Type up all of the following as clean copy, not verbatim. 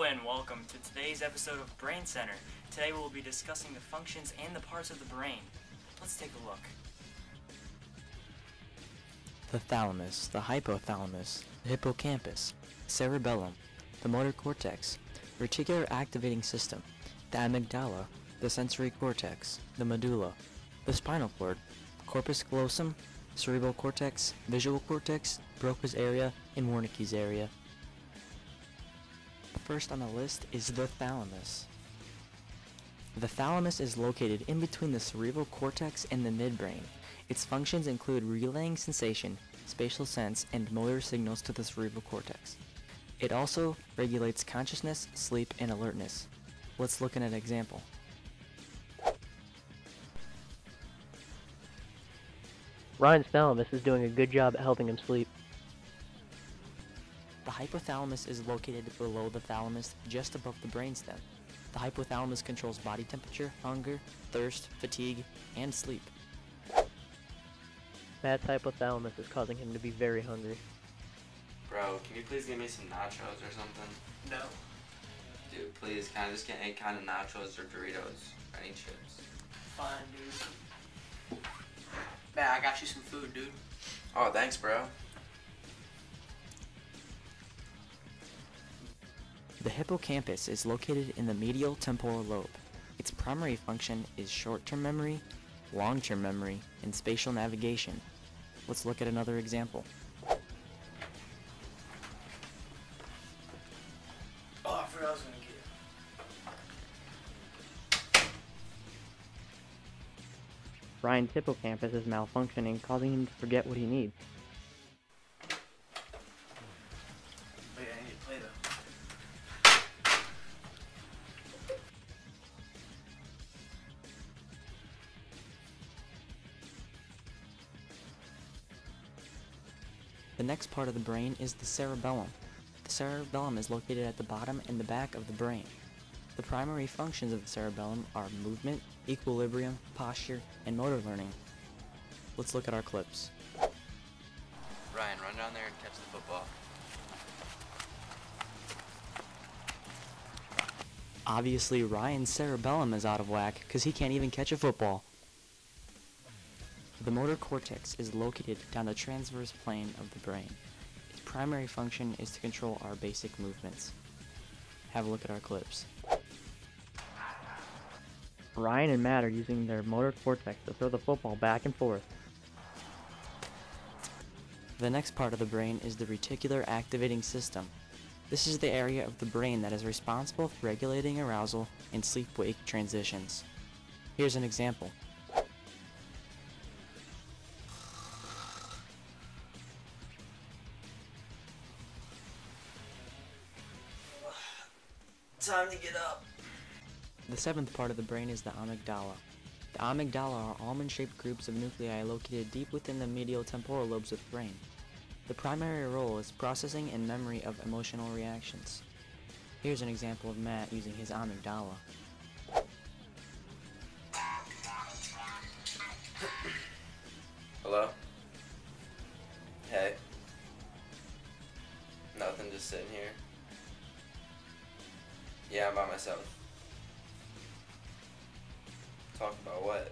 and welcome to today's episode of BrainCenter. Today we will be discussing the functions and the parts of the brain. Let's take a look. The thalamus, the hypothalamus, the hippocampus, cerebellum, the motor cortex, reticular activating system, the amygdala, the sensory cortex, the medulla, the spinal cord, corpus callosum, cerebral cortex, visual cortex, Broca's area, and Wernicke's area. First on the list is the thalamus. The thalamus is located in between the cerebral cortex and the midbrain. Its functions include relaying sensation, spatial sense, and motor signals to the cerebral cortex. It also regulates consciousness, sleep, and alertness. Let's look at an example. Ryan's thalamus is doing a good job at helping him sleep. The hypothalamus is located below the thalamus, just above the brainstem. The hypothalamus controls body temperature, hunger, thirst, fatigue, and sleep. Matt's hypothalamus is causing him to be very hungry. Bro, can you please give me some nachos or something? No. Dude, please, can I just get any kind of nachos or Doritos? Or any chips? Fine, dude. Man, I got you some food, dude. Oh, thanks, bro. The hippocampus is located in the medial temporal lobe. Its primary function is short-term memory, long-term memory, and spatial navigation. Let's look at another example. Oh, I forgot I was gonna get it. Ryan's hippocampus is malfunctioning, causing him to forget what he needs. Wait, I need to play though. The next part of the brain is the cerebellum. The cerebellum is located at the bottom and the back of the brain. The primary functions of the cerebellum are movement, equilibrium, posture, and motor learning. Let's look at our clips. Ryan, run down there and catch the football. Obviously, Ryan's cerebellum is out of whack because he can't even catch a football. The motor cortex is located down the transverse plane of the brain. Its primary function is to control our basic movements. Have a look at our clips. Ryan and Matt are using their motor cortex to throw the football back and forth. The next part of the brain is the reticular activating system. This is the area of the brain that is responsible for regulating arousal and sleep-wake transitions. Here's an example. Time to get up. The seventh part of the brain is the amygdala. The amygdala are almond-shaped groups of nuclei located deep within the medial temporal lobes of the brain. The primary role is processing and memory of emotional reactions. Here's an example of Matt using his amygdala. Hello? Hey. Nothing, just sitting here. Yeah, I'm by myself. Talk about what?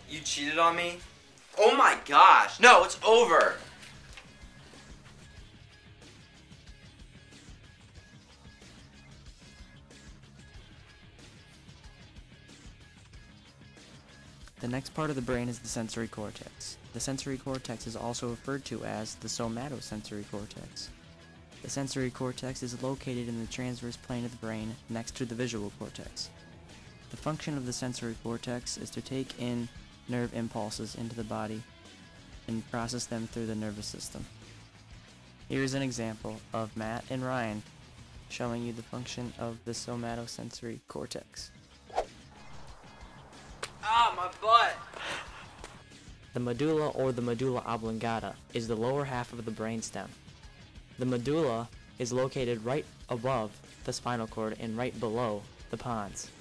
You cheated on me? Oh my gosh! No, it's over! The next part of the brain is the sensory cortex. The sensory cortex is also referred to as the somatosensory cortex. The sensory cortex is located in the transverse plane of the brain next to the visual cortex. The function of the sensory cortex is to take in nerve impulses into the body and process them through the nervous system. Here's an example of Matt and Ryan showing you the function of the somatosensory cortex. Ah, my butt! The medulla or the medulla oblongata is the lower half of the brainstem. The medulla is located right above the spinal cord and right below the pons.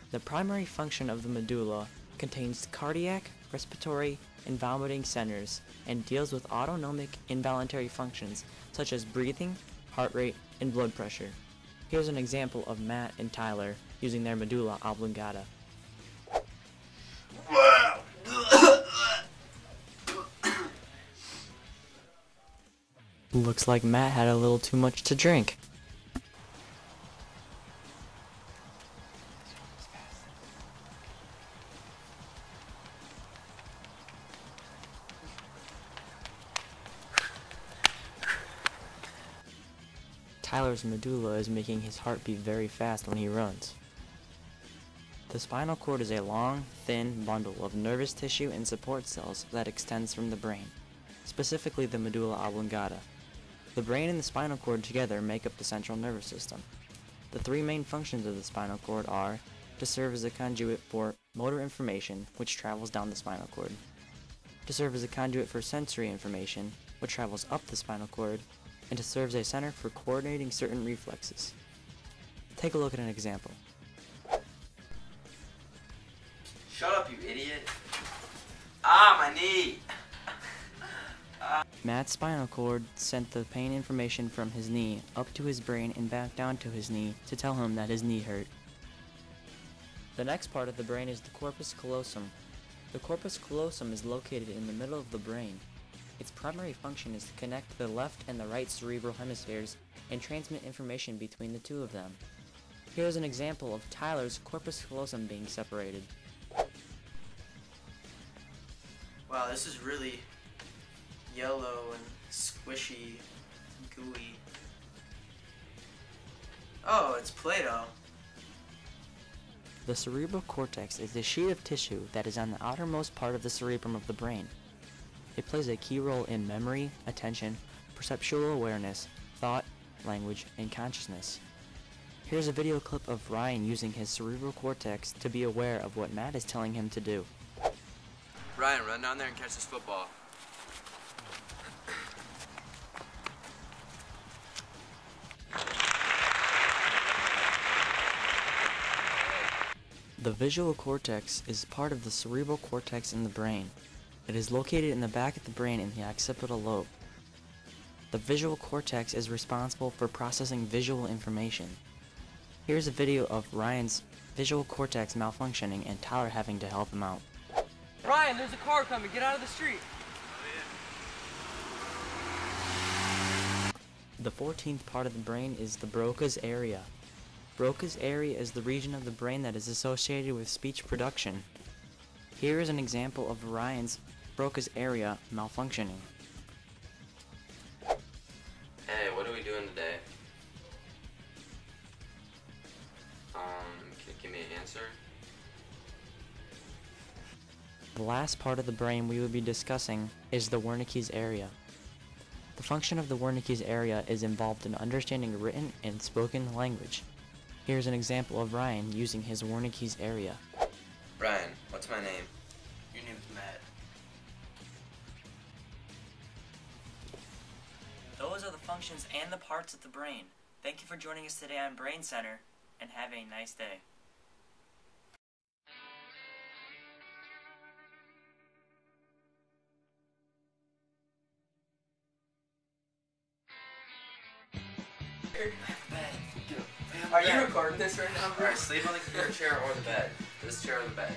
The primary function of the medulla contains cardiac, respiratory, and vomiting centers and deals with autonomic involuntary functions such as breathing, heart rate, and blood pressure. Here's an example of Matt and Tyler using their medulla oblongata. Looks like Matt had a little too much to drink. Tyler's medulla is making his heart beat very fast when he runs. The spinal cord is a long, thin bundle of nervous tissue and support cells that extends from the brain, specifically the medulla oblongata. The brain and the spinal cord together make up the central nervous system. The three main functions of the spinal cord are to serve as a conduit for motor information, which travels down the spinal cord, to serve as a conduit for sensory information, which travels up the spinal cord, and to serve as a center for coordinating certain reflexes. Take a look at an example. Shut up, you idiot. Ah, my knee. Matt's spinal cord sent the pain information from his knee up to his brain and back down to his knee to tell him that his knee hurt. The next part of the brain is the corpus callosum. The corpus callosum is located in the middle of the brain. Its primary function is to connect the left and the right cerebral hemispheres and transmit information between the two of them. Here is an example of Tyler's corpus callosum being separated. Wow, this is really yellow and squishy, gooey. Oh, it's Play-Doh. The cerebral cortex is a sheet of tissue that is on the outermost part of the cerebrum of the brain. It plays a key role in memory, attention, perceptual awareness, thought, language, and consciousness. Here's a video clip of Ryan using his cerebral cortex to be aware of what Matt is telling him to do. Ryan, run down there and catch this football. The visual cortex is part of the cerebral cortex in the brain. It is located in the back of the brain in the occipital lobe. The visual cortex is responsible for processing visual information. Here's a video of Ryan's visual cortex malfunctioning and Tyler having to help him out. Ryan, there's a car coming. Get out of the street. The 14th part of the brain is the Broca's area. Broca's area is the region of the brain that is associated with speech production. Here is an example of Ryan's Broca's area malfunctioning. Hey, what are we doing today? Can you give me an answer? The last part of the brain we will be discussing is the Wernicke's area. The function of the Wernicke's area is involved in understanding written and spoken language. Here's an example of Ryan using his Wernicke's area. Ryan, what's my name? Your name's Matt. Those are the functions and the parts of the brain. Thank you for joining us today on BrainCenter, and have a nice day. Are you recording this right now, bro? Alright, sleep on the computer chair or the bed. This chair or the bed.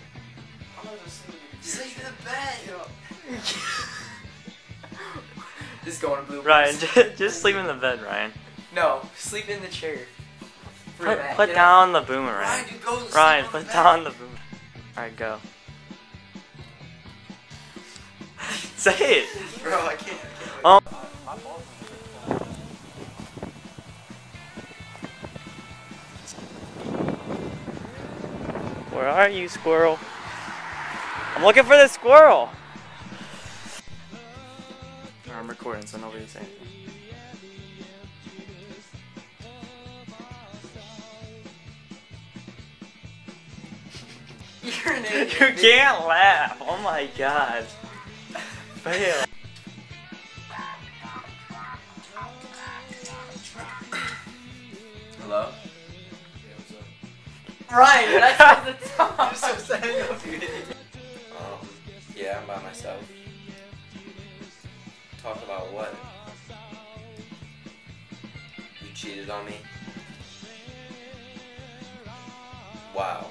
I'm gonna just Sleep in the bed! This is going to blue. Ryan, just sleep in the bed, Ryan. No, sleep in the chair. Put down the boomerang. Ryan, you go sleep Ryan, on put the bed. down the boomerang. Alright, go. Say it! Bro, I can't. Oh. Where are you, squirrel? I'm looking for the squirrel! I'm recording, so nobody's saying anything. You're an idiot. You can't laugh! Oh my god. Fail. Hello? Ryan, that's at the top. You're so setting up, you idiot. Yeah, I'm by myself. Talk about what? cheated on me. Wow.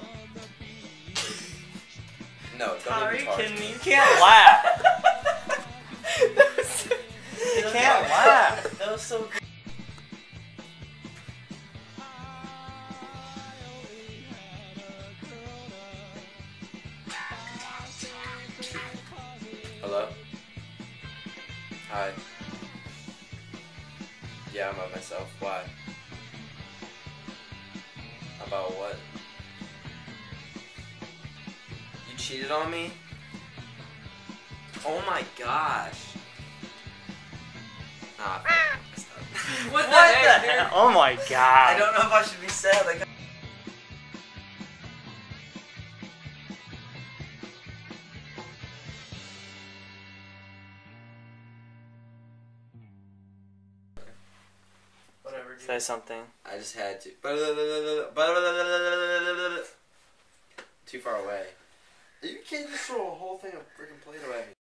No, don't Are even you talk to kidding me? me. You can't laugh. You can't laugh. That was so good. Hello? Hi. Yeah, I'm by myself. Why? About what? You cheated on me? Oh my gosh. Nah, I messed up. What the heck, dude? Oh my god. I don't know if I should be sad. Like. Whatever, dude. Say something. I just had to. Too far away. You can't just throw a whole thing of freaking Play-Doh at me.